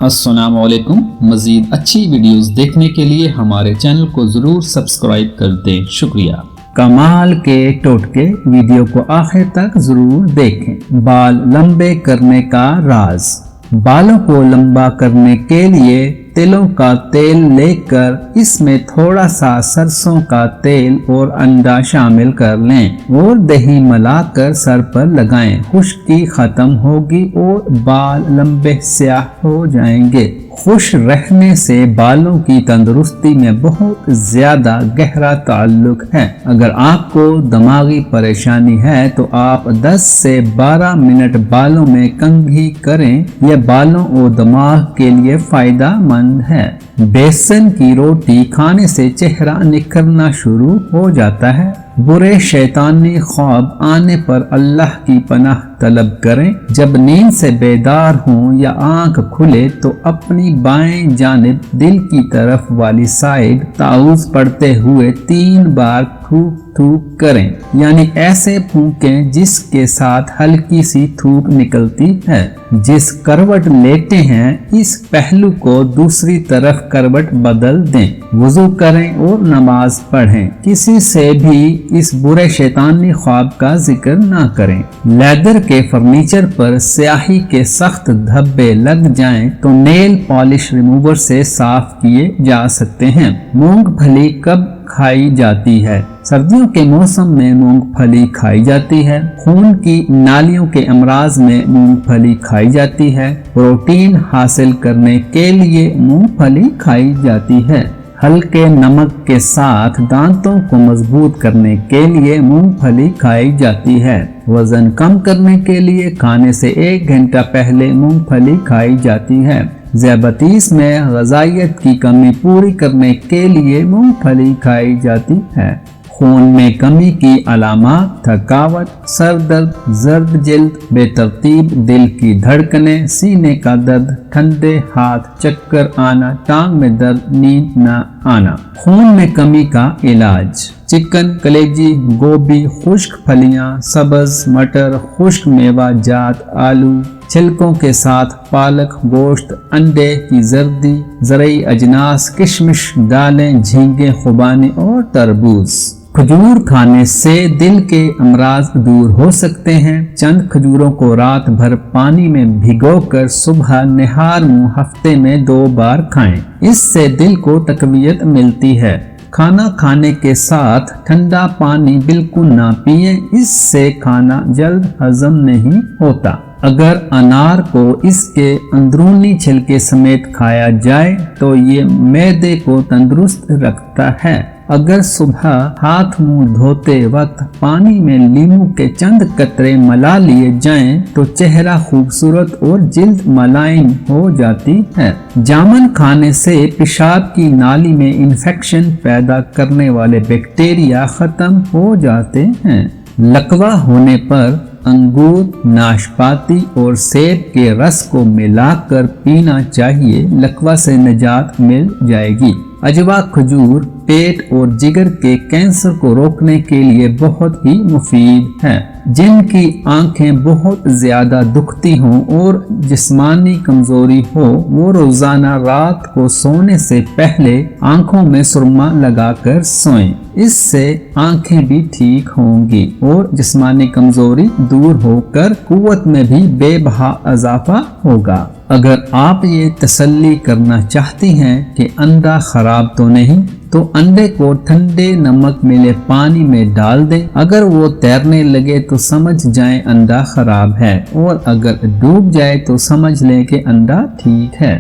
अस्सलाम वालेकुम। मजीद अच्छी वीडियोस देखने के लिए हमारे चैनल को जरूर सब्सक्राइब कर दें, शुक्रिया। कमाल के टोटके, वीडियो को आखिर तक जरूर देखें। बाल लंबे करने का राज। बालों को लंबा करने के लिए तिलों का तेल लेकर इसमें थोड़ा सा सरसों का तेल और अंडा शामिल कर लें और दही मिलाकर सर पर लगाएं। खुश्की खत्म होगी और बाल लंबे स्याह हो जाएंगे। खुश रहने से बालों की तंदुरुस्ती में बहुत ज्यादा गहरा ताल्लुक है। अगर आपको दिमागी परेशानी है तो आप 10 से 12 मिनट बालों में कंघी करें। यह बालों और दिमाग के लिए फायदा मंद है। बेसन की रोटी खाने से चेहरा निखरना शुरू हो जाता है। बुरे शैतानी ख्वाब आने पर अल्लाह की पनाह तलब करें। जब नींद से बेदार हों या आंख खुले तो अपनी बाएं जानिब दिल की तरफ वाली साइड ताउज़ पढ़ते हुए 3 बार थूक थूक करें, यानी ऐसे फूकें जिसके साथ हल्की सी थूक निकलती है। जिस करवट लेटे हैं इस पहलू को दूसरी तरफ करवट बदल दें। वुजू करें और नमाज पढ़ें। किसी से भी इस बुरे शैतानी ख्वाब का जिक्र ना करें। लेदर के फर्नीचर पर स्याही के सख्त धब्बे लग जाएं तो नेल पॉलिश रिमूवर से साफ किए जा सकते हैं। मूंगफली कब खाई जाती है? सर्दियों के मौसम में मूंगफली खाई जाती है। खून की नालियों के अमराज में मूंगफली खाई जाती है। प्रोटीन हासिल करने के लिए मूंगफली खाई जाती है। हल्के नमक के साथ दांतों को मजबूत करने के लिए मूंगफली खाई जाती है। वजन कम करने के लिए खाने से 1 घंटा पहले मूंगफली खाई जाती है। ज़ियाबतीस में ग़िज़ाइयत की कमी पूरी करने के लिए मूंगफली खाई जाती है। खून में कमी की अलामात थकावट, सर दर्द, जर्द जिल्द, बेतरतीब दिल की धड़कनें, सीने का दर्द, ठंडे हाथ, चक्कर आना, टांग में दर्द, नींद न आना। खून में कमी का इलाज: चिकन, कलेजी, गोभी, खुश्क फलियां, सब्ज मटर, खुश्क मेवा जात, आलू, छिलकों के साथ पालक, गोश्त, अंडे की जर्दी, ज़रई अजनास, किशमिश, दालें, झींगे, खुबानी और तरबूज। खजूर खाने से दिल के अमराज दूर हो सकते हैं। चंद खजूरों को रात भर पानी में भिगोकर सुबह निहार मुंह हफ्ते में 2 बार खाएं। इससे दिल को तकवीयत मिलती है। खाना खाने के साथ ठंडा पानी बिल्कुल ना पिएं, इससे खाना जल्द हजम नहीं होता। अगर अनार को इसके अंदरूनी छिलके समेत खाया जाए तो ये मैदे को तंदुरुस्त रखता है। अगर सुबह हाथ मुंह धोते वक्त पानी में नींबू के चंद कतरे मिला लिए जाएं तो चेहरा खूबसूरत और जिल्द मुलायम हो जाती है। जामुन खाने से पेशाब की नाली में इन्फेक्शन पैदा करने वाले बैक्टीरिया खत्म हो जाते हैं। लकवा होने पर अंगूर, नाशपाती और सेब के रस को मिलाकर पीना चाहिए। लकवा से निजात मिल जाएगी। अजवा खजूर पेट और जिगर के कैंसर को रोकने के लिए बहुत ही मुफीद है। जिनकी आंखें बहुत ज्यादा दुखती हों और जिस्मानी कमजोरी हो वो रोजाना रात को सोने से पहले आंखों में सुरमा लगाकर सोएं। इससे आंखें भी ठीक होंगी और जिस्मानी कमजोरी दूर होकर कुव्वत में भी बेबहा इजाफा होगा। अगर आप ये तसल्ली करना चाहती हैं कि अंडा खराब तो नहीं, तो अंडे को ठंडे नमक मिले पानी में डाल दें। अगर वो तैरने लगे तो समझ जाएं अंडा खराब है और अगर डूब जाए तो समझ लें कि अंडा ठीक है।